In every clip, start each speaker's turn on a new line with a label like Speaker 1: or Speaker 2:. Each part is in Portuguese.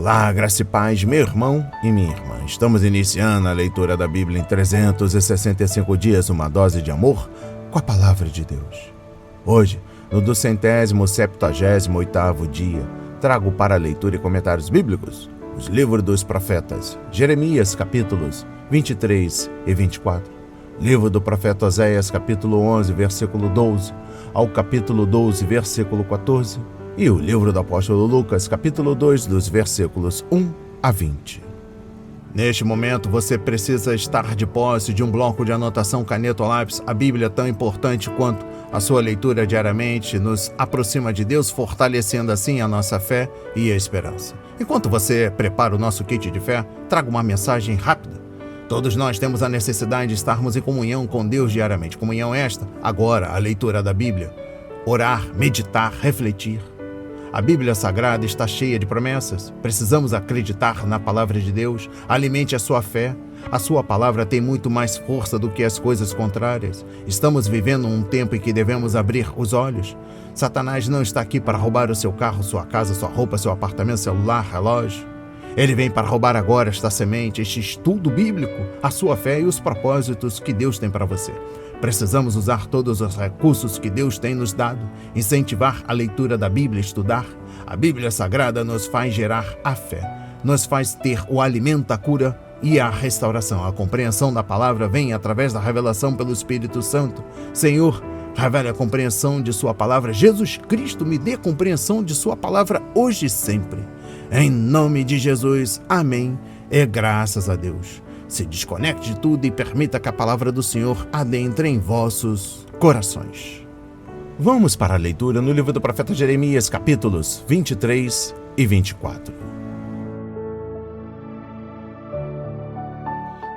Speaker 1: Olá, graça e paz, meu irmão e minha irmã. Estamos iniciando a leitura da Bíblia em 365 dias, uma dose de amor com a Palavra de Deus. Hoje, no 278º dia, trago para leitura e comentários bíblicos os livros dos profetas Jeremias, capítulos 23 e 24, livro do profeta Oséias, capítulo 11, versículo 12, ao capítulo 12, versículo 14, e o livro do apóstolo Lucas, capítulo 2, dos versículos 1 a 20. Neste momento, você precisa estar de posse de um bloco de anotação, caneta ou lápis. A Bíblia, tão importante quanto a sua leitura diariamente, nos aproxima de Deus, fortalecendo assim a nossa fé e a esperança. Enquanto você prepara o nosso kit de fé, trago uma mensagem rápida. Todos nós temos a necessidade de estarmos em comunhão com Deus diariamente. Comunhão esta, agora, a leitura da Bíblia. Orar, meditar, refletir. A Bíblia Sagrada está cheia de promessas. Precisamos acreditar na palavra de Deus. Alimente a sua fé. A sua palavra tem muito mais força do que as coisas contrárias. Estamos vivendo um tempo em que devemos abrir os olhos. Satanás não está aqui para roubar o seu carro, sua casa, sua roupa, seu apartamento, celular, relógio. Ele vem para roubar agora esta semente, este estudo bíblico, a sua fé e os propósitos que Deus tem para você. Precisamos usar todos os recursos que Deus tem nos dado, incentivar a leitura da Bíblia, estudar. A Bíblia Sagrada nos faz gerar a fé, nos faz ter o alimento, a cura e a restauração. A compreensão da palavra vem através da revelação pelo Espírito Santo. Senhor, revele a compreensão de sua palavra. Jesus Cristo, me dê compreensão de sua palavra hoje e sempre. Em nome de Jesus, amém e graças a Deus. Se desconecte de tudo e permita que a palavra do Senhor adentre em vossos corações. Vamos para a leitura no livro do profeta Jeremias, capítulos 23 e 24.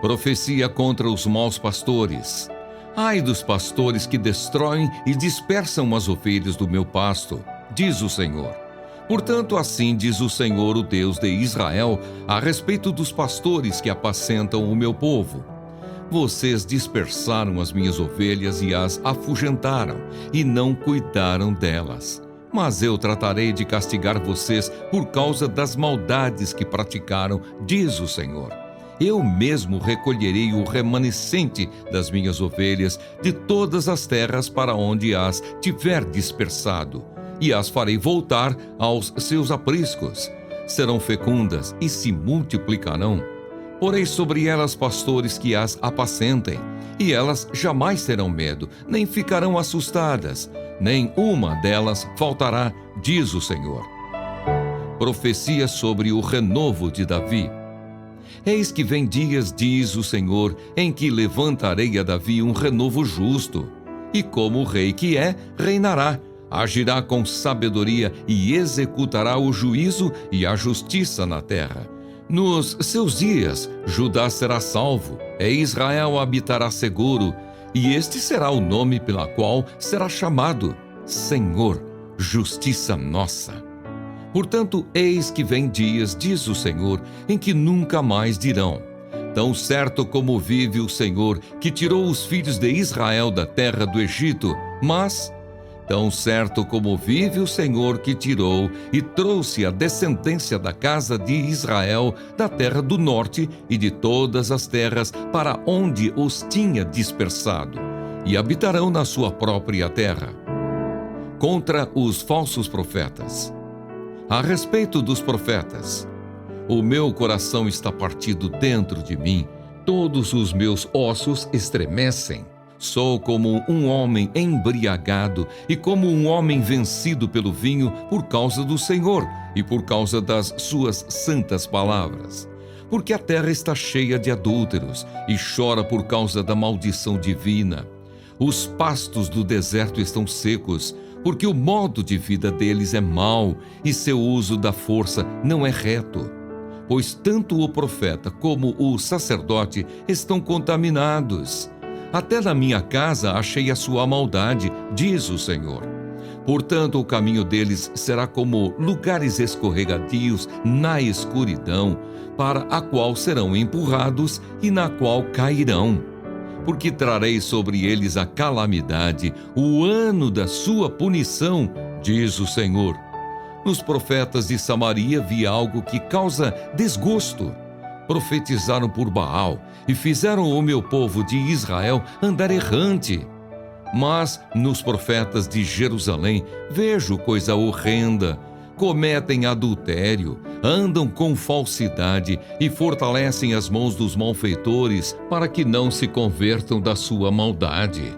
Speaker 2: Profecia contra os maus pastores. Ai dos pastores que destroem e dispersam as ovelhas do meu pasto, diz o Senhor. Portanto, assim diz o Senhor, o Deus de Israel, a respeito dos pastores que apacentam o meu povo. Vocês dispersaram as minhas ovelhas e as afugentaram, e não cuidaram delas. Mas eu tratarei de castigar vocês por causa das maldades que praticaram, diz o Senhor. Eu mesmo recolherei o remanescente das minhas ovelhas de todas as terras para onde as tiver dispersado, e as farei voltar aos seus apriscos. Serão fecundas e se multiplicarão. Porei sobre elas pastores que as apacentem, e elas jamais terão medo, nem ficarão assustadas, nem uma delas faltará, diz o Senhor. Profecia sobre o renovo de Davi. Eis que vem dias, diz o Senhor, em que levantarei a Davi um renovo justo, e como o rei que é, reinará. Agirá com sabedoria e executará o juízo e a justiça na terra. Nos seus dias, Judá será salvo, e Israel habitará seguro, e este será o nome pela qual será chamado Senhor, justiça nossa. Portanto, eis que vem dias, diz o Senhor, em que nunca mais dirão: tão certo como vive o Senhor, que tirou os filhos de Israel da terra do Egito, mas tão certo como vive o Senhor que tirou e trouxe a descendência da casa de Israel da terra do norte e de todas as terras para onde os tinha dispersado, e habitarão na sua própria terra. Contra os falsos profetas. A respeito dos profetas, o meu coração está partido dentro de mim, todos os meus ossos estremecem. Sou como um homem embriagado e como um homem vencido pelo vinho por causa do Senhor e por causa das suas santas palavras. Porque a terra está cheia de adúlteros e chora por causa da maldição divina. Os pastos do deserto estão secos, porque o modo de vida deles é mau e seu uso da força não é reto. Pois tanto o profeta como o sacerdote estão contaminados. Até na minha casa achei a sua maldade, diz o Senhor. Portanto, o caminho deles será como lugares escorregadios na escuridão, para a qual serão empurrados e na qual cairão. Porque trarei sobre eles a calamidade, o ano da sua punição, diz o Senhor. Nos profetas de Samaria vi algo que causa desgosto. Profetizaram por Baal e fizeram o meu povo de Israel andar errante. Mas nos profetas de Jerusalém vejo coisa horrenda. Cometem adultério, andam com falsidade e fortalecem as mãos dos malfeitores para que não se convertam da sua maldade.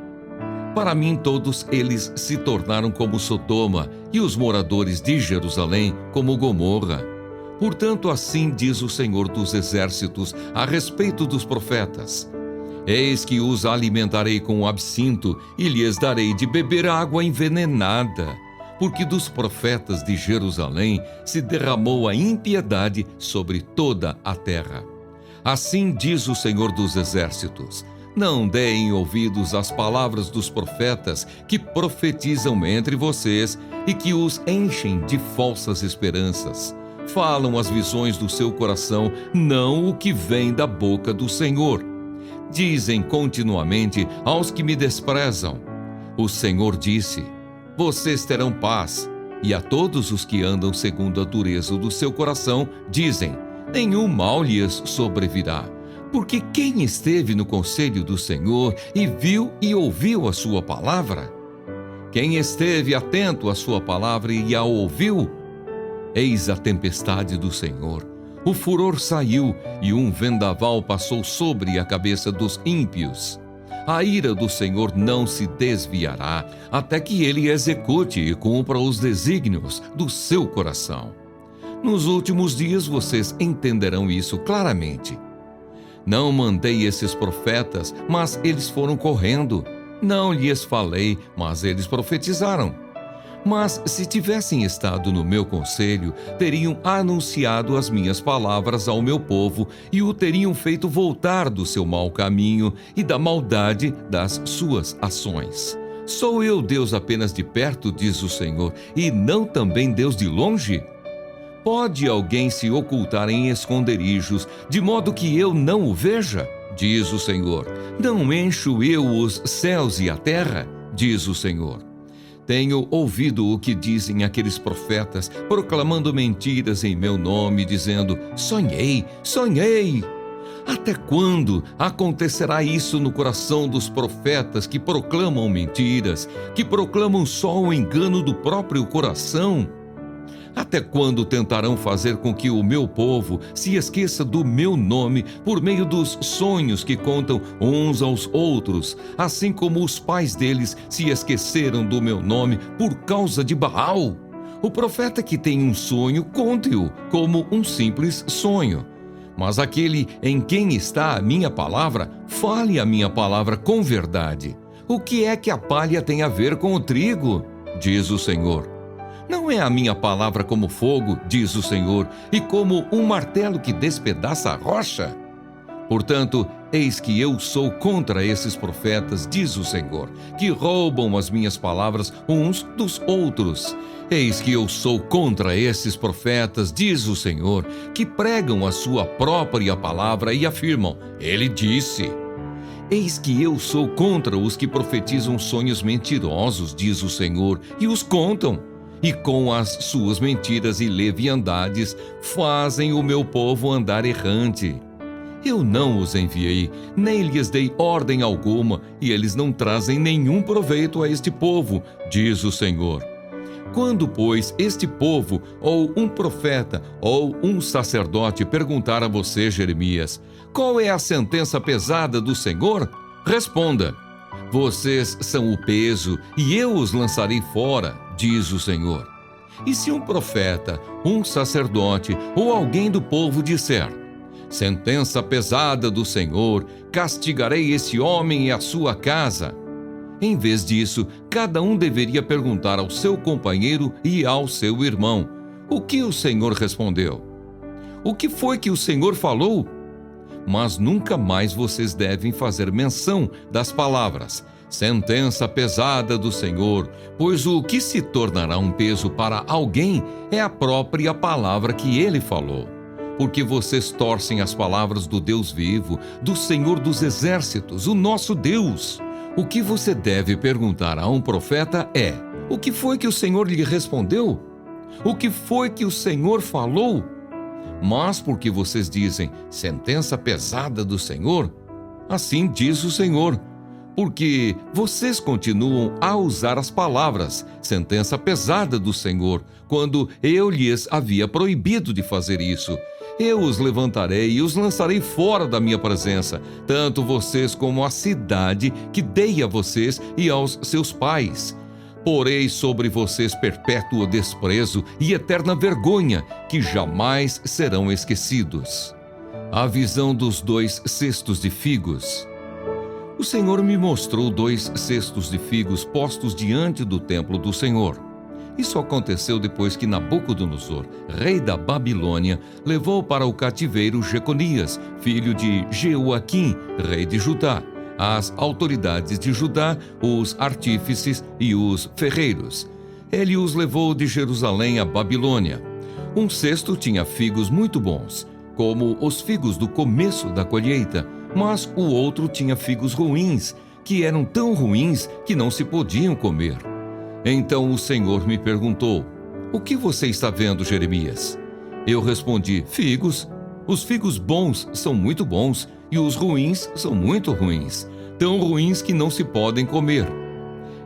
Speaker 2: Para mim todos eles se tornaram como Sodoma e os moradores de Jerusalém como Gomorra. Portanto, assim diz o Senhor dos Exércitos a respeito dos profetas: eis que os alimentarei com absinto e lhes darei de beber água envenenada, porque dos profetas de Jerusalém se derramou a impiedade sobre toda a terra. Assim diz o Senhor dos Exércitos: não deem ouvidos às palavras dos profetas que profetizam entre vocês e que os enchem de falsas esperanças. Falam as visões do seu coração, não o que vem da boca do Senhor. Dizem continuamente aos que me desprezam: o Senhor disse, vocês terão paz. E a todos os que andam segundo a dureza do seu coração, dizem, nenhum mal lhes sobrevirá. Porque quem esteve no conselho do Senhor e viu e ouviu a sua palavra? Quem esteve atento à sua palavra e a ouviu? Eis a tempestade do Senhor. O furor saiu e um vendaval passou sobre a cabeça dos ímpios. A ira do Senhor não se desviará, até que ele execute e cumpra os desígnios do seu coração. Nos últimos dias vocês entenderão isso claramente. Não mandei esses profetas, mas eles foram correndo. Não lhes falei, mas eles profetizaram. Mas se tivessem estado no meu conselho, teriam anunciado as minhas palavras ao meu povo e o teriam feito voltar do seu mau caminho e da maldade das suas ações. Sou eu Deus apenas de perto, diz o Senhor, e não também Deus de longe? Pode alguém se ocultar em esconderijos, de modo que eu não o veja? Diz o Senhor. Não encho eu os céus e a terra? Diz o Senhor. Tenho ouvido o que dizem aqueles profetas, proclamando mentiras em meu nome, dizendo, sonhei, sonhei. Até quando acontecerá isso no coração dos profetas que proclamam mentiras, que proclamam só o engano do próprio coração? Até quando tentarão fazer com que o meu povo se esqueça do meu nome por meio dos sonhos que contam uns aos outros, assim como os pais deles se esqueceram do meu nome por causa de Baal? O profeta que tem um sonho, conte-o como um simples sonho. Mas aquele em quem está a minha palavra, fale a minha palavra com verdade. O que é que a palha tem a ver com o trigo? Diz o Senhor. Não é a minha palavra como fogo, diz o Senhor, e como um martelo que despedaça a rocha? Portanto, eis que eu sou contra esses profetas, diz o Senhor, que roubam as minhas palavras uns dos outros. Eis que eu sou contra esses profetas, diz o Senhor, que pregam a sua própria palavra e afirmam, ele disse. Eis que eu sou contra os que profetizam sonhos mentirosos, diz o Senhor, e os contam. E com as suas mentiras e leviandades fazem o meu povo andar errante. Eu não os enviei, nem lhes dei ordem alguma, e eles não trazem nenhum proveito a este povo, diz o Senhor. Quando, pois, este povo, ou um profeta, ou um sacerdote perguntar a você, Jeremias, qual é a sentença pesada do Senhor? Responda, vocês são o peso, e eu os lançarei fora, diz o Senhor. E se um profeta, um sacerdote ou alguém do povo disser, sentença pesada do Senhor, castigarei esse homem e a sua casa. Em vez disso, cada um deveria perguntar ao seu companheiro e ao seu irmão, o que o Senhor respondeu? O que foi que o Senhor falou? Mas nunca mais vocês devem fazer menção das palavras, sentença pesada do Senhor, pois o que se tornará um peso para alguém é a própria palavra que ele falou. Porque vocês torcem as palavras do Deus vivo, do Senhor dos Exércitos, o nosso Deus. O que você deve perguntar a um profeta é, o que foi que o Senhor lhe respondeu? O que foi que o Senhor falou? Mas porque vocês dizem, sentença pesada do Senhor? Assim diz o Senhor. Porque vocês continuam a usar as palavras, sentença pesada do Senhor, quando eu lhes havia proibido de fazer isso. Eu os levantarei e os lançarei fora da minha presença, tanto vocês como a cidade que dei a vocês e aos seus pais. Porei sobre vocês perpétuo desprezo e eterna vergonha, que jamais serão esquecidos. A visão dos 2 cestos de figos. O Senhor me mostrou 2 cestos de figos postos diante do templo do Senhor. Isso aconteceu depois que Nabucodonosor, rei da Babilônia, levou para o cativeiro Jeconias, filho de Jeoaquim, rei de Judá, as autoridades de Judá, os artífices e os ferreiros. Ele os levou de Jerusalém à Babilônia. Um cesto tinha figos muito bons, como os figos do começo da colheita, mas o outro tinha figos ruins, que eram tão ruins que não se podiam comer. Então o Senhor me perguntou: o que você está vendo, Jeremias? Eu respondi: figos. Os figos bons são muito bons e os ruins são muito ruins, tão ruins que não se podem comer.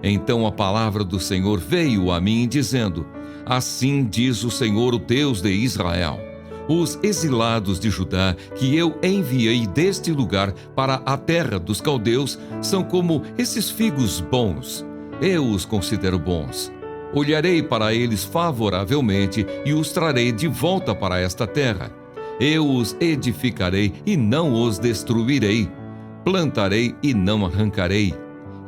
Speaker 2: Então a palavra do Senhor veio a mim dizendo: assim diz o Senhor, o Deus de Israel: os exilados de Judá, que eu enviei deste lugar para a terra dos caldeus, são como esses figos bons. Eu os considero bons. Olharei para eles favoravelmente e os trarei de volta para esta terra. Eu os edificarei e não os destruirei. Plantarei e não arrancarei.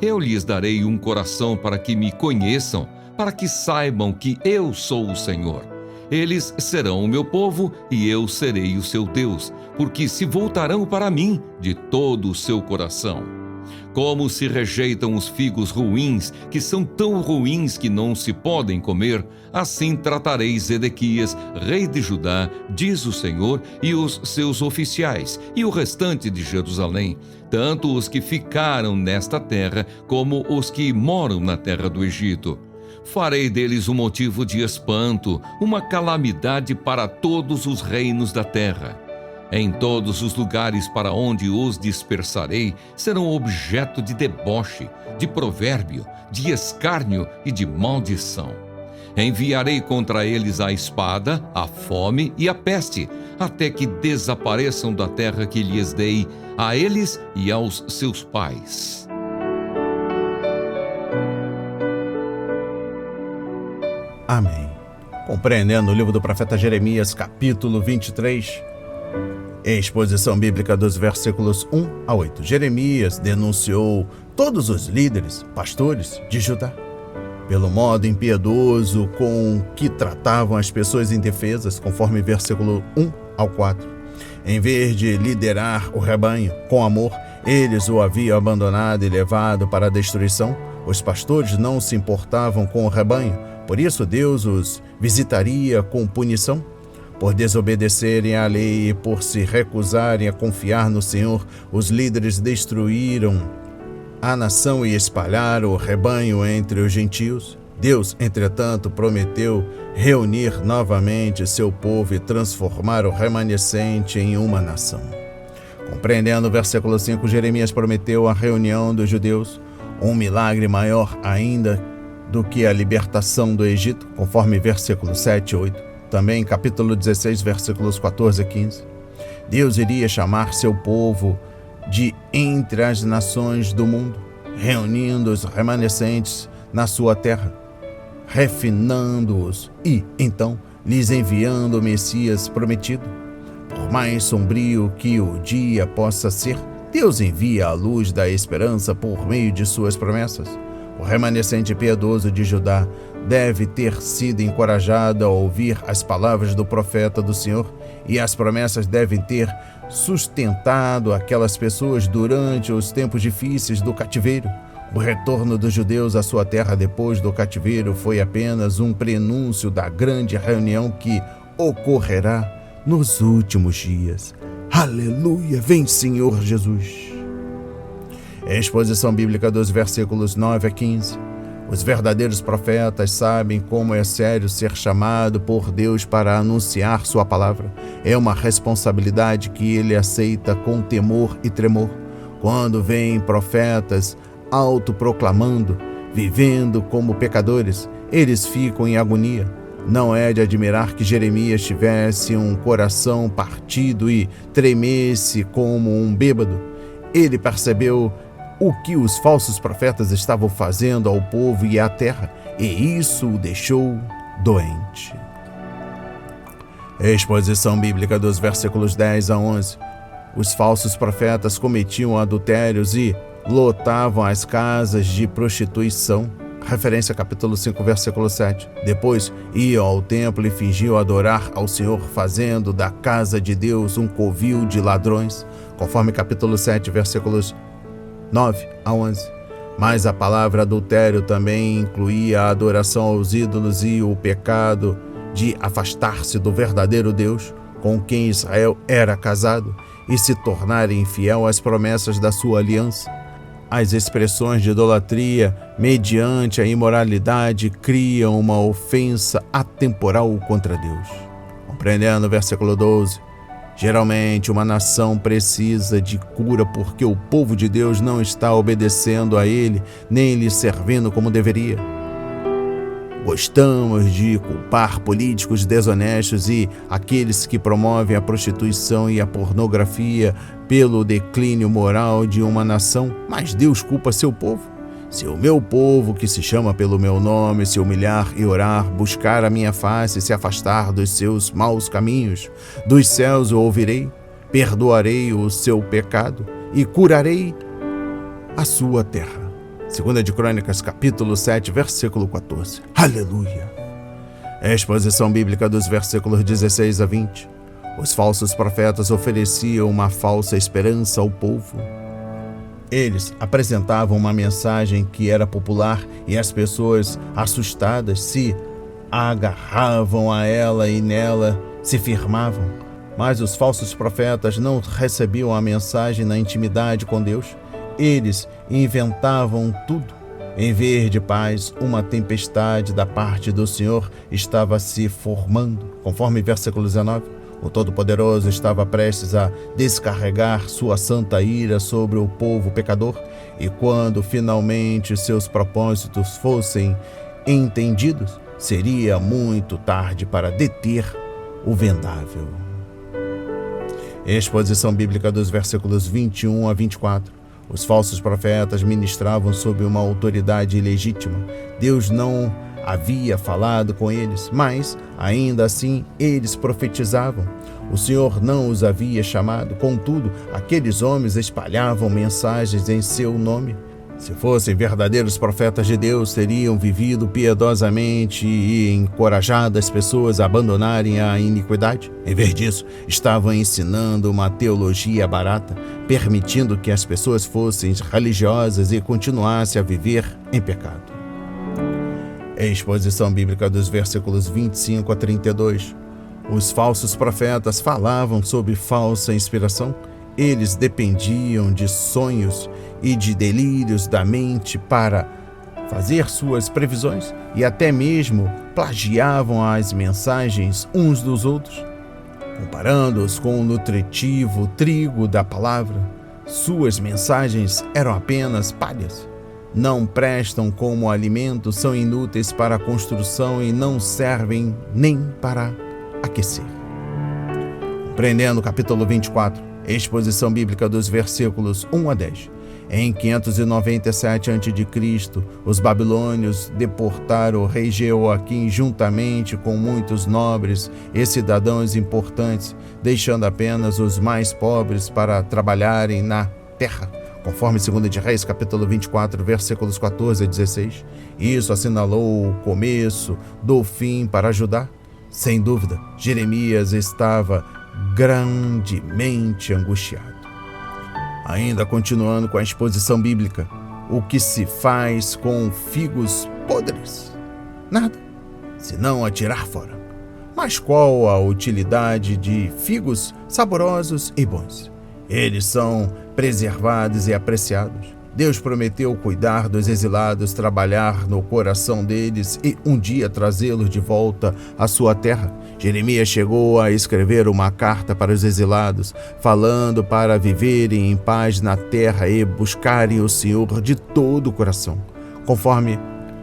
Speaker 2: Eu lhes darei um coração para que me conheçam, para que saibam que eu sou o Senhor. Eles serão o meu povo e eu serei o seu Deus, porque se voltarão para mim de todo o seu coração. Como se rejeitam os figos ruins, que são tão ruins que não se podem comer, assim tratarei Zedequias, rei de Judá, diz o Senhor, e os seus oficiais, e o restante de Jerusalém, tanto os que ficaram nesta terra, como os que moram na terra do Egito. Farei deles um motivo de espanto, uma calamidade para todos os reinos da terra. Em todos os lugares para onde os dispersarei, serão objeto de deboche, de provérbio, de escárnio e de maldição. Enviarei contra eles a espada, a fome e a peste, até que desapareçam da terra que lhes dei, a eles e aos seus pais.
Speaker 1: Amém. Compreendendo o livro do profeta Jeremias, capítulo 23, exposição bíblica dos versículos 1 a 8. Jeremias denunciou todos os líderes, pastores de Judá, pelo modo impiedoso com que tratavam as pessoas indefesas, conforme versículo 1 ao 4. Em vez de liderar o rebanho com amor, eles o haviam abandonado e levado para a destruição. Os pastores não se importavam com o rebanho, por isso Deus os visitaria com punição. Por desobedecerem à lei e por se recusarem a confiar no Senhor, os líderes destruíram a nação e espalharam o rebanho entre os gentios. Deus, entretanto, prometeu reunir novamente seu povo e transformar o remanescente em uma nação. Compreendendo o versículo 5, Jeremias prometeu a reunião dos judeus, um milagre maior ainda do que a libertação do Egito, conforme versículos 7 e 8. Também capítulo 16, versículos 14 e 15. Deus iria chamar seu povo de entre as nações do mundo, reunindo os remanescentes na sua terra, refinando-os e, então, lhes enviando o Messias prometido. Por mais sombrio que o dia possa ser, Deus envia a luz da esperança por meio de suas promessas. O remanescente piedoso de Judá deve ter sido encorajado a ouvir as palavras do profeta do Senhor, e as promessas devem ter sustentado aquelas pessoas durante os tempos difíceis do cativeiro. O retorno dos judeus à sua terra depois do cativeiro foi apenas um prenúncio da grande reunião que ocorrerá nos últimos dias. Aleluia! Vem, Senhor Jesus! Exposição bíblica dos versículos 9 a 15. Os verdadeiros profetas sabem como é sério ser chamado por Deus para anunciar sua palavra. É uma responsabilidade que ele aceita com temor e tremor. Quando vêm profetas autoproclamando, vivendo como pecadores, eles ficam em agonia. Não é de admirar que Jeremias tivesse um coração partido e tremesse como um bêbado. Ele percebeu o que os falsos profetas estavam fazendo ao povo e à terra, e isso o deixou doente. Exposição bíblica dos versículos 10 a 11. Os falsos profetas cometiam adultérios e lotavam as casas de prostituição. Referência capítulo 5, versículo 7. Depois iam ao templo e fingiam adorar ao Senhor, fazendo da casa de Deus um covil de ladrões, conforme capítulo 7, versículos 9 a 11. Mas a palavra adultério também incluía a adoração aos ídolos e o pecado de afastar-se do verdadeiro Deus, com quem Israel era casado, e se tornar infiel às promessas da sua aliança. As expressões de idolatria mediante a imoralidade criam uma ofensa atemporal contra Deus. Compreendendo o versículo 12, geralmente uma nação precisa de cura porque o povo de Deus não está obedecendo a ele, nem lhe servindo como deveria. Gostamos de culpar políticos desonestos e aqueles que promovem a prostituição e a pornografia pelo declínio moral de uma nação, mas Deus culpa seu povo. Se o meu povo, que se chama pelo meu nome, se humilhar e orar, buscar a minha face e se afastar dos seus maus caminhos, dos céus o ouvirei, perdoarei o seu pecado e curarei a sua terra. 2 de Crônicas, capítulo 7, versículo 14. Aleluia! Exposição bíblica dos versículos 16 a 20. Os falsos profetas ofereciam uma falsa esperança ao povo. Eles apresentavam uma mensagem que era popular e as pessoas, assustadas, se agarravam a ela e nela se firmavam. Mas os falsos profetas não recebiam a mensagem na intimidade com Deus. Eles inventavam tudo. Em vez de paz, uma tempestade da parte do Senhor estava se formando. Conforme versículo 19, o Todo-Poderoso estava prestes a descarregar sua santa ira sobre o povo pecador, e quando finalmente seus propósitos fossem entendidos, seria muito tarde para deter o vendável. Exposição bíblica dos versículos 21 a 24. Os falsos profetas ministravam sob uma autoridade ilegítima. Deus não havia falado com eles, mas, ainda assim, eles profetizavam. O Senhor não os havia chamado, contudo, aqueles homens espalhavam mensagens em seu nome. Se fossem verdadeiros profetas de Deus, teriam vivido piedosamente e encorajado as pessoas a abandonarem a iniquidade. Em vez disso, estavam ensinando uma teologia barata, permitindo que as pessoas fossem religiosas e continuassem a viver em pecado. Exposição bíblica dos versículos 25 a 32. Os falsos profetas falavam sob falsa inspiração. Eles dependiam de sonhos e de delírios da mente para fazer suas previsões e até mesmo plagiavam as mensagens uns dos outros, comparando-os com o nutritivo trigo da palavra. Suas mensagens eram apenas palhas. Não prestam como alimento, são inúteis para a construção e não servem nem para aquecer. Compreendendo o capítulo 24, exposição bíblica dos versículos 1 a 10. Em 597 a.C., os babilônios deportaram o rei Jeoaquim juntamente com muitos nobres e cidadãos importantes, deixando apenas os mais pobres para trabalharem na terra, conforme 2 de Reis, capítulo 24, versículos 14 a 16. Isso assinalou o começo do fim para Judá. Sem dúvida, Jeremias estava grandemente angustiado. Ainda continuando com a exposição bíblica, o que se faz com figos podres? Nada, senão atirar fora. Mas qual a utilidade de figos saborosos e bons? Eles são preservados e apreciados. Deus prometeu cuidar dos exilados, trabalhar no coração deles e um dia trazê-los de volta à sua terra. Jeremias chegou a escrever uma carta para os exilados, falando para viverem em paz na terra e buscarem o Senhor de todo o coração, conforme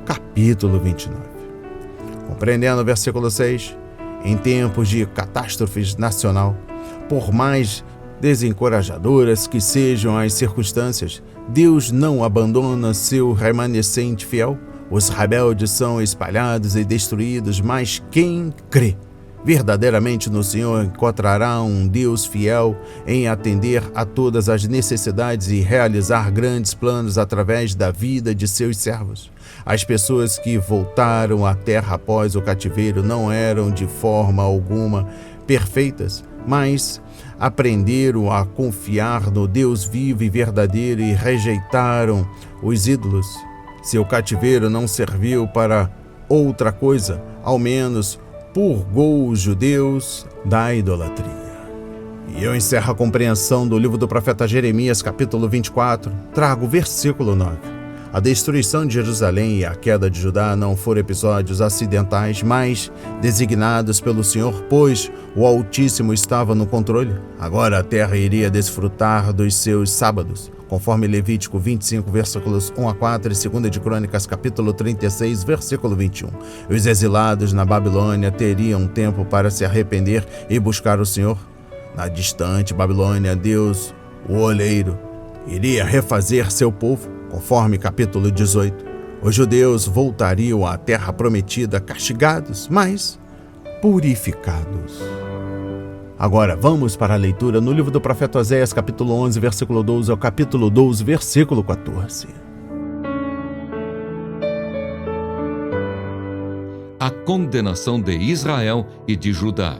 Speaker 1: capítulo 29. Compreendendo o versículo 6, em tempos de catástrofes nacional, por mais desencorajadoras que sejam as circunstâncias, Deus não abandona seu remanescente fiel. Os rebeldes são espalhados e destruídos, mas quem crê verdadeiramente no Senhor encontrará um Deus fiel em atender a todas as necessidades e realizar grandes planos através da vida de seus servos. As pessoas que voltaram à terra após o cativeiro não eram de forma alguma perfeitas, mas aprenderam a confiar no Deus vivo e verdadeiro e rejeitaram os ídolos. Seu cativeiro não serviu para outra coisa, ao menos purgou os judeus da idolatria. E eu encerro a compreensão do livro do profeta Jeremias, capítulo 24, trago o versículo 9. A destruição de Jerusalém e a queda de Judá não foram episódios acidentais, mas designados pelo Senhor, pois o Altíssimo estava no controle. Agora a terra iria desfrutar dos seus sábados, conforme Levítico 25, versículos 1 a 4 e 2 de Crônicas, capítulo 36, versículo 21. Os exilados na Babilônia teriam tempo para se arrepender e buscar o Senhor. Na distante Babilônia, Deus, o olheiro, iria refazer seu povo. Conforme capítulo 18, os judeus voltariam à terra prometida castigados, mas purificados. Agora vamos para a leitura no livro do profeta Oséias, capítulo 11, versículo 12 ao capítulo 12, versículo 14.
Speaker 2: A condenação de Israel e de Judá.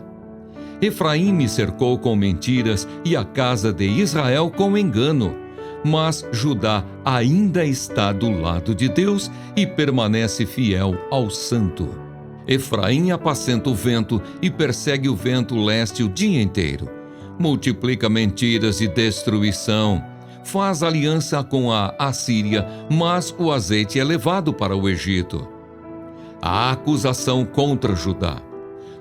Speaker 2: Efraim me cercou com mentiras e a casa de Israel com engano. Mas Judá ainda está do lado de Deus e permanece fiel ao Santo. Efraim apacenta o vento e persegue o vento leste o dia inteiro. Multiplica mentiras e destruição. Faz aliança com a Assíria, mas o azeite é levado para o Egito. A acusação contra Judá.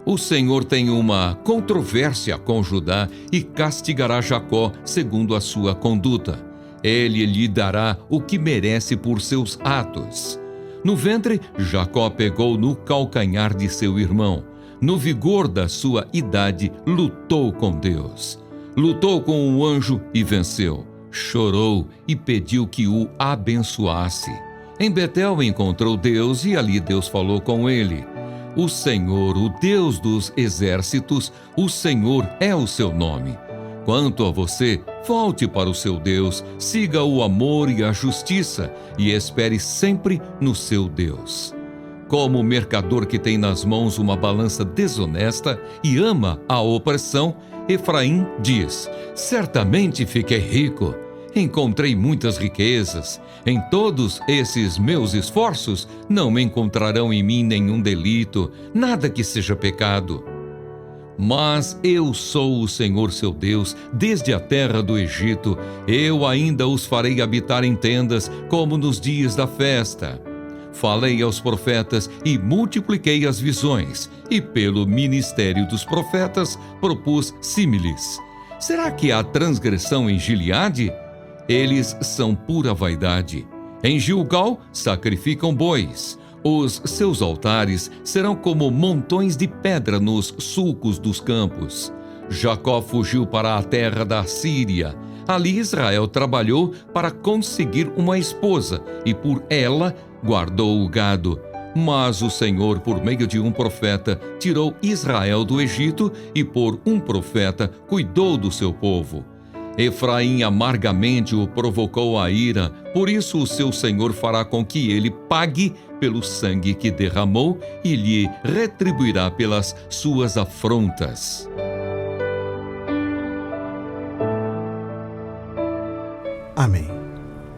Speaker 2: O Senhor tem uma controvérsia com Judá e castigará Jacó segundo a sua conduta. Ele lhe dará o que merece por seus atos. No ventre, Jacó pegou no calcanhar de seu irmão. No vigor da sua idade, lutou com Deus. Lutou com o anjo e venceu. Chorou e pediu que o abençoasse. Em Betel encontrou Deus e ali Deus falou com ele. O Senhor, o Deus dos exércitos, o Senhor é o seu nome. Quanto a você, volte para o seu Deus, siga o amor e a justiça e espere sempre no seu Deus. Como o mercador que tem nas mãos uma balança desonesta e ama a opressão, Efraim diz: certamente fiquei rico, encontrei muitas riquezas. Em todos esses meus esforços, não me encontrarão em mim nenhum delito, nada que seja pecado. Mas eu sou o Senhor seu Deus, desde a terra do Egito. Eu ainda os farei habitar em tendas, como nos dias da festa. Falei aos profetas e multipliquei as visões, e pelo ministério dos profetas propus símiles. Será que há transgressão em Gileade? Eles são pura vaidade. Em Gilgal sacrificam bois. Os seus altares serão como montões de pedra nos sulcos dos campos. Jacó fugiu para a terra da Síria. Ali Israel trabalhou para conseguir uma esposa e por ela guardou o gado. Mas o Senhor, por meio de um profeta, tirou Israel do Egito e por um profeta cuidou do seu povo. Efraim amargamente o provocou a ira, por isso o seu Senhor fará com que ele pague pelo sangue que derramou e lhe retribuirá pelas suas afrontas.
Speaker 1: Amém.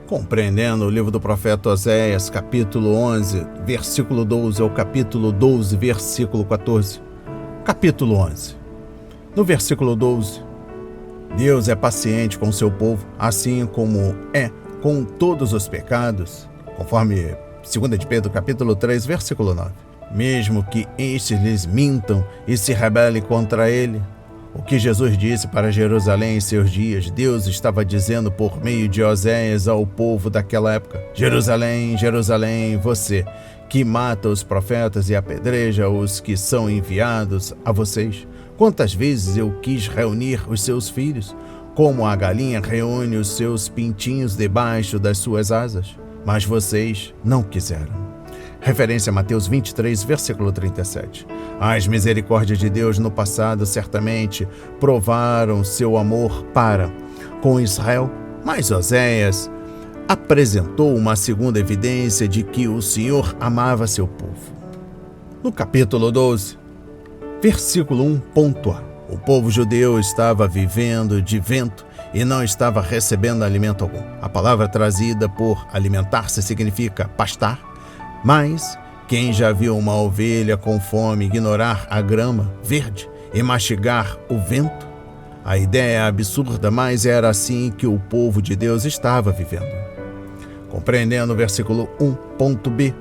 Speaker 1: Compreendendo o livro do profeta Oséias, capítulo 11, versículo 12 ao capítulo 12, versículo 14. Capítulo 11. No versículo 12, Deus é paciente com seu povo, assim como é com todos os pecados, conforme 2 de Pedro capítulo 3, versículo 9. Mesmo que estes lhes mintam e se rebelem contra ele. O que Jesus disse para Jerusalém em seus dias, Deus estava dizendo por meio de Oséias ao povo daquela época: Jerusalém, Jerusalém, você que mata os profetas e apedreja os que são enviados a vocês. Quantas vezes eu quis reunir os seus filhos, como a galinha reúne os seus pintinhos debaixo das suas asas, mas vocês não quiseram. Referência a Mateus 23, versículo 37. As misericórdias de Deus no passado certamente provaram seu amor para com Israel, mas Oséias apresentou uma segunda evidência de que o Senhor amava seu povo. No capítulo 12, versículo 1.a, o povo judeu estava vivendo de vento e não estava recebendo alimento algum. A palavra trazida por alimentar-se significa pastar, mas quem já viu uma ovelha com fome ignorar a grama verde e mastigar o vento? A ideia é absurda, mas era assim que o povo de Deus estava vivendo. Compreendendo o versículo 1.b,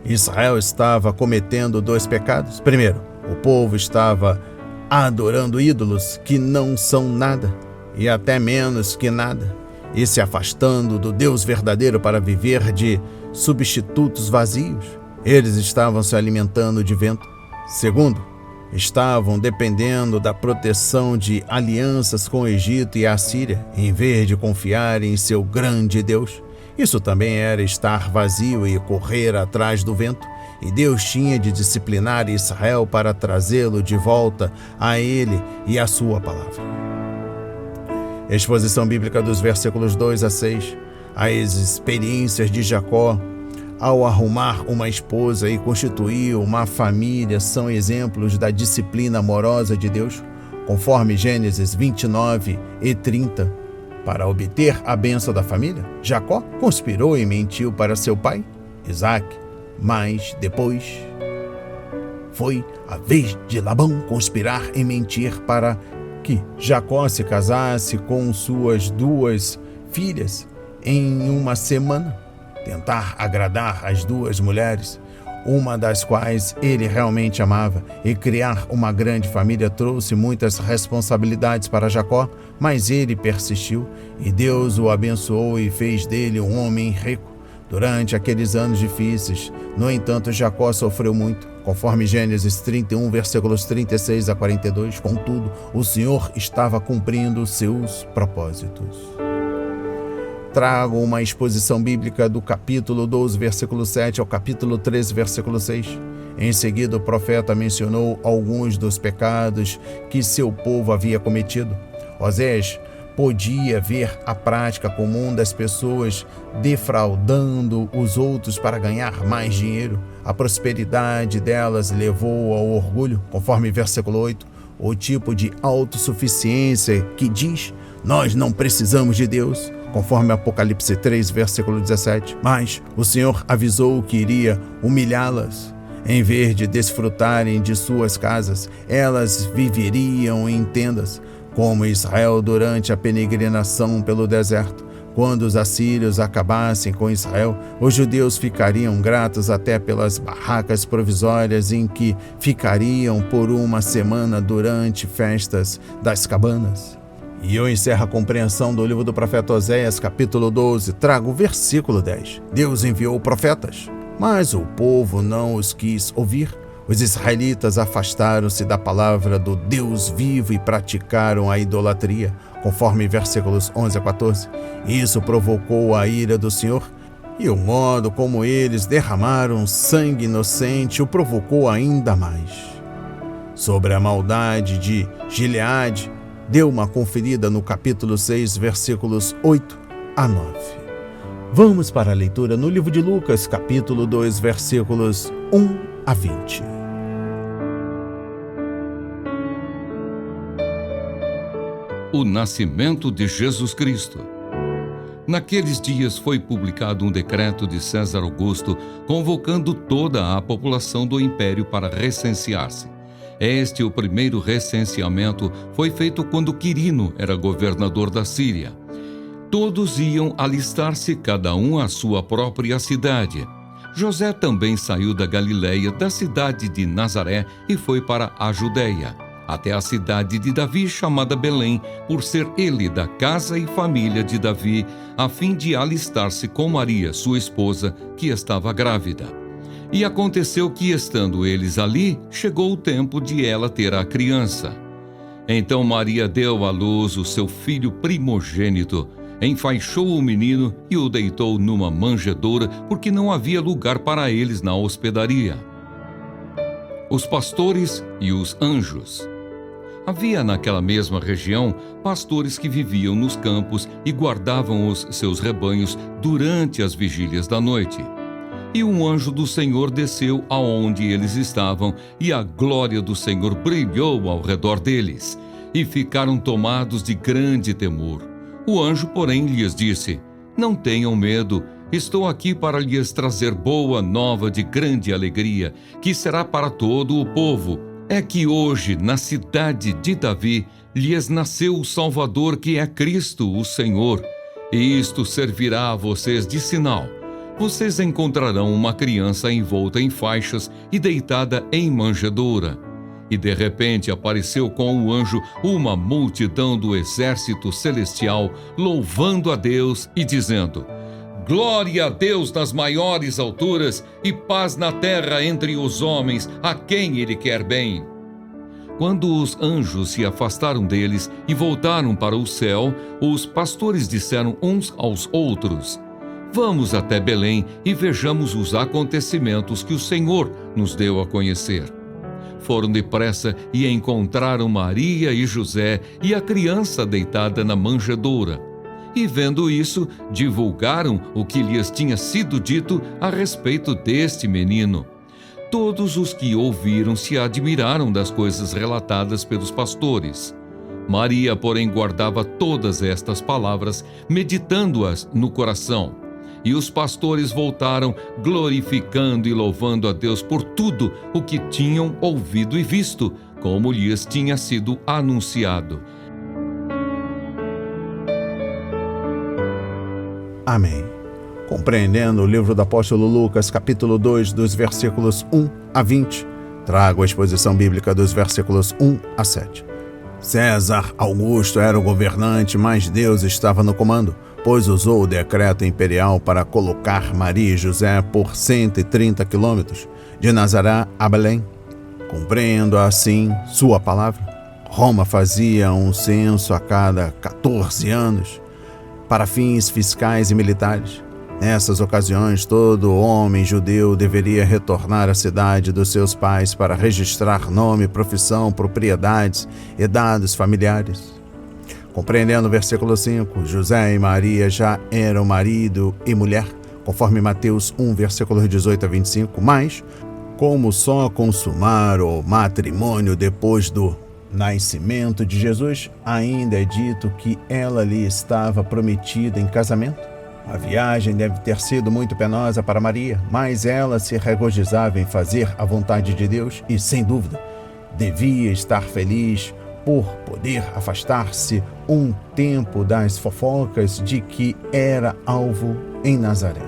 Speaker 1: Israel estava cometendo 2 pecados. Primeiro, o povo estava adorando ídolos que não são nada e até menos que nada, e se afastando do Deus verdadeiro para viver de substitutos vazios. Eles estavam se alimentando de vento. Segundo, estavam dependendo da proteção de alianças com o Egito e a Síria, em vez de confiar em seu grande Deus. Isso também era estar vazio e correr atrás do vento, e Deus tinha de disciplinar Israel para trazê-lo de volta a ele e a sua palavra. Exposição bíblica dos versículos 2 a 6. As experiências de Jacó ao arrumar uma esposa e constituir uma família são exemplos da disciplina amorosa de Deus, conforme Gênesis 29 e 30. Para obter a bênção da família, Jacó conspirou e mentiu para seu pai, Isaac, mas depois foi a vez de Labão conspirar e mentir para que Jacó se casasse com suas 2 filhas em uma semana, tentar agradar as 2 mulheres, uma das quais ele realmente amava, e criar uma grande família trouxe muitas responsabilidades para Jacó, mas ele persistiu, e Deus o abençoou e fez dele um homem rico. Durante aqueles anos difíceis, no entanto, Jacó sofreu muito, conforme Gênesis 31, versículos 36 a 42. Contudo, o Senhor estava cumprindo seus propósitos. Trago uma exposição bíblica do capítulo 12, versículo 7 ao capítulo 13, versículo 6. Em seguida, o profeta mencionou alguns dos pecados que seu povo havia cometido. Oséias podia ver a prática comum das pessoas defraudando os outros para ganhar mais dinheiro. A prosperidade delas levou ao orgulho, conforme versículo 8, o tipo de autossuficiência que diz: nós não precisamos de Deus, conforme Apocalipse 3, versículo 17. Mas o Senhor avisou que iria humilhá-las. Em vez de desfrutarem de suas casas, elas viveriam em tendas, como Israel durante a peregrinação pelo deserto. Quando os assírios acabassem com Israel, os judeus ficariam gratos até pelas barracas provisórias em que ficariam por uma semana durante festas das cabanas. E eu encerro a compreensão do livro do profeta Oséias, capítulo 12, trago o versículo 10. Deus enviou profetas, mas o povo não os quis ouvir. Os israelitas afastaram-se da palavra do Deus vivo e praticaram a idolatria, conforme versículos 11 a 14. Isso provocou a ira do Senhor, e o modo como eles derramaram sangue inocente o provocou ainda mais. Sobre a maldade de Gileade, deu uma conferida no capítulo 6, versículos 8 a 9. Vamos para a leitura no livro de Lucas, capítulo 2, versículos 1 a 20.
Speaker 2: O nascimento de Jesus Cristo. Naqueles dias foi publicado um decreto de César Augusto convocando toda a população do império para recensear-se. O primeiro recenseamento foi feito quando Quirino era governador da Síria. Todos iam alistar-se, cada um à sua própria cidade. José também saiu da Galiléia, da cidade de Nazaré, e foi para a Judéia, até a cidade de Davi, chamada Belém, por ser ele da casa e família de Davi, a fim de alistar-se com Maria, sua esposa, que estava grávida. E aconteceu que, estando eles ali, chegou o tempo de ela ter a criança. Então Maria deu à luz o seu filho primogênito, enfaixou o menino e o deitou numa manjedoura, porque não havia lugar para eles na hospedaria. Os pastores e os anjos. Havia naquela mesma região pastores que viviam nos campos e guardavam os seus rebanhos durante as vigílias da noite. E um anjo do Senhor desceu aonde eles estavam, e a glória do Senhor brilhou ao redor deles, e ficaram tomados de grande temor. O anjo, porém, lhes disse: Não tenham medo, estou aqui para lhes trazer boa nova de grande alegria, que será para todo o povo. É que hoje, na cidade de Davi, lhes nasceu o Salvador, que é Cristo, o Senhor. E isto servirá a vocês de sinal. Vocês encontrarão uma criança envolta em faixas e deitada em manjedoura. E de repente apareceu com o anjo uma multidão do exército celestial, louvando a Deus e dizendo: Glória a Deus nas maiores alturas e paz na terra entre os homens, a quem Ele quer bem. Quando os anjos se afastaram deles e voltaram para o céu, os pastores disseram uns aos outros: Vamos até Belém e vejamos os acontecimentos que o Senhor nos deu a conhecer. Foram depressa e encontraram Maria e José e a criança deitada na manjedoura. E vendo isso, divulgaram o que lhes tinha sido dito a respeito deste menino. Todos os que ouviram se admiraram das coisas relatadas pelos pastores. Maria, porém, guardava todas estas palavras, meditando-as no coração. E os pastores voltaram, glorificando e louvando a Deus por tudo o que tinham ouvido e visto, como lhes tinha sido anunciado.
Speaker 1: Amém. Compreendendo o livro do apóstolo Lucas, capítulo 2, dos versículos 1 a 20, trago a exposição bíblica dos versículos 1 a 7. César Augusto era o governante, mas Deus estava no comando, pois usou o decreto imperial para colocar Maria e José por 130 quilômetros, de Nazaré a Belém. Cumprindo assim sua palavra, Roma fazia um censo a cada 14 anos, para fins fiscais e militares. Nessas ocasiões, todo homem judeu deveria retornar à cidade dos seus pais para registrar nome, profissão, propriedades e dados familiares. Compreendendo o versículo 5, José e Maria já eram marido e mulher, conforme Mateus 1, versículos 18 a 25, mas, como só consumaram o matrimônio depois do nascimento de Jesus, ainda é dito que ela lhe estava prometida em casamento. A viagem deve ter sido muito penosa para Maria, mas ela se regozijava em fazer a vontade de Deus e, sem dúvida, devia estar feliz por poder afastar-se um tempo das fofocas de que era alvo em Nazaré.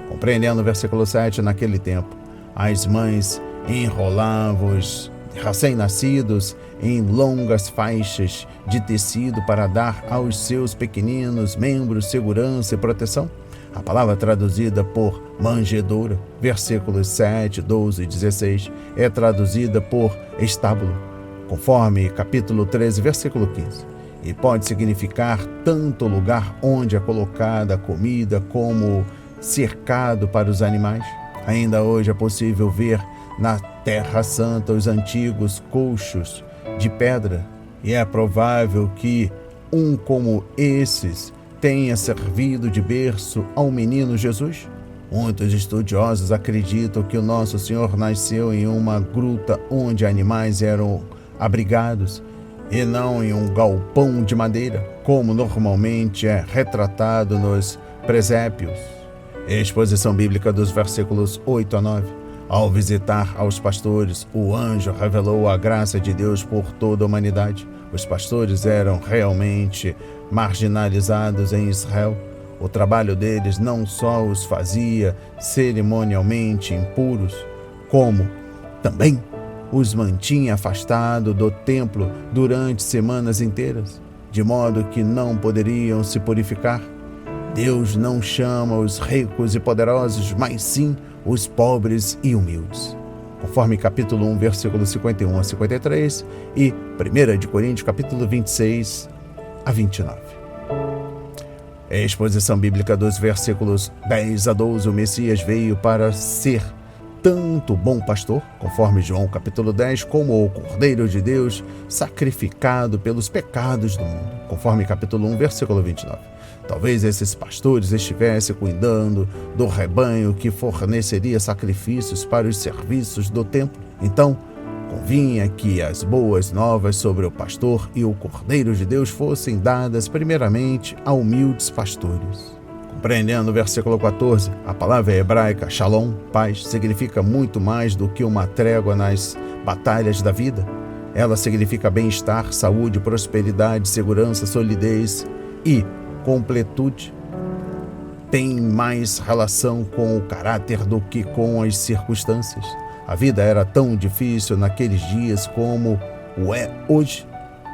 Speaker 1: Compreendendo o versículo 7, naquele tempo, as mães enrolavam os recém-nascidos em longas faixas de tecido para dar aos seus pequeninos membros segurança e proteção. A palavra traduzida por manjedoura, versículos 7, 12 e 16, é traduzida por estábulo, conforme capítulo 13, versículo 15, e pode significar tanto lugar onde é colocada a comida como cercado para os animais. Ainda hoje é possível ver na Terra Santa os antigos coxos de pedra, e é provável que um como esses tenha servido de berço ao menino Jesus. Muitos estudiosos acreditam que o Nosso Senhor nasceu em uma gruta onde animais eram abrigados e não em um galpão de madeira, como normalmente é retratado nos presépios. Exposição bíblica dos versículos 8 a 9. Ao visitar aos pastores, o anjo revelou a graça de Deus por toda a humanidade. Os pastores eram realmente marginalizados em Israel. O trabalho deles não só os fazia cerimonialmente impuros, como também os mantinha afastados do templo durante semanas inteiras, de modo que não poderiam se purificar. Deus não chama os ricos e poderosos, mas sim os pobres e humildes. Conforme capítulo 1, versículos 51 a 53 e 1 de Coríntios, capítulo 26 a 29. Exposição bíblica dos versículos 10 a 12. O Messias veio para ser tanto bom pastor, conforme João capítulo 10, como o Cordeiro de Deus sacrificado pelos pecados do mundo, conforme capítulo 1, versículo 29. Talvez esses pastores estivessem cuidando do rebanho que forneceria sacrifícios para os serviços do templo. Então, convinha que as boas novas sobre o pastor e o Cordeiro de Deus fossem dadas primeiramente a humildes pastores. Compreendendo o versículo 14, a palavra hebraica shalom, paz, significa muito mais do que uma trégua nas batalhas da vida. Ela significa bem-estar, saúde, prosperidade, segurança, solidez e completude. Tem mais relação com o caráter do que com as circunstâncias. A vida era tão difícil naqueles dias como o é hoje.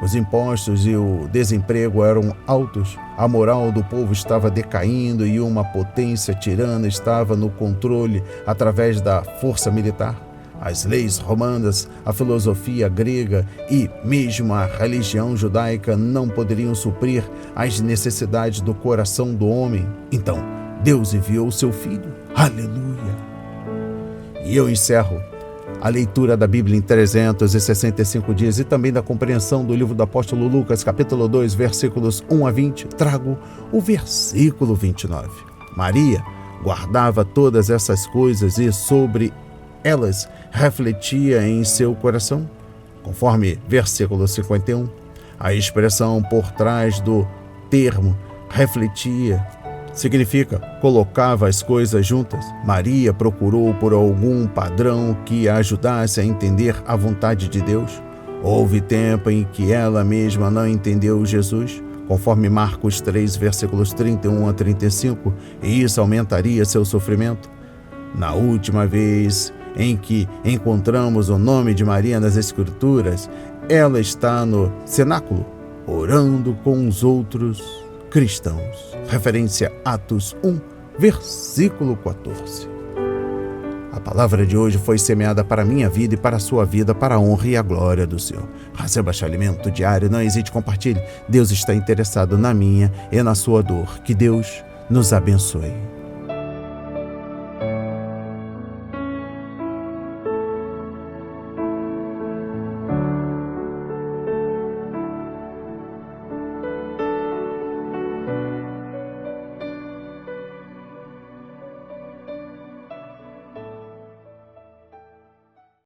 Speaker 1: Os impostos e o desemprego eram altos, a moral do povo estava decaindo e uma potência tirana estava no controle através da força militar. As leis romanas, a filosofia grega e mesmo a religião judaica não poderiam suprir as necessidades do coração do homem. Então, Deus enviou o seu Filho. Aleluia! E eu encerro a leitura da Bíblia em 365 dias e também da compreensão do livro do apóstolo Lucas, capítulo 2, versículos 1 a 20. Trago o versículo 29. Maria guardava todas essas coisas e sobre elas refletia em seu coração, conforme versículo 51. A expressão por trás do termo refletia significa colocava as coisas juntas. Maria procurou por algum padrão que a ajudasse a entender a vontade de Deus. Houve tempo em que ela mesma não entendeu Jesus, conforme Marcos 3, versículos 31 a 35, e isso aumentaria seu sofrimento. Na última vez em que encontramos o nome de Maria nas Escrituras, ela está no cenáculo, orando com os outros cristãos. Referência Atos 1, versículo 14. A palavra de hoje foi semeada para a minha vida e para a sua vida, para a honra e a glória do Senhor. Receba este alimento diário, não hesite, compartilhe. Deus está interessado na minha e na sua dor. Que Deus nos abençoe.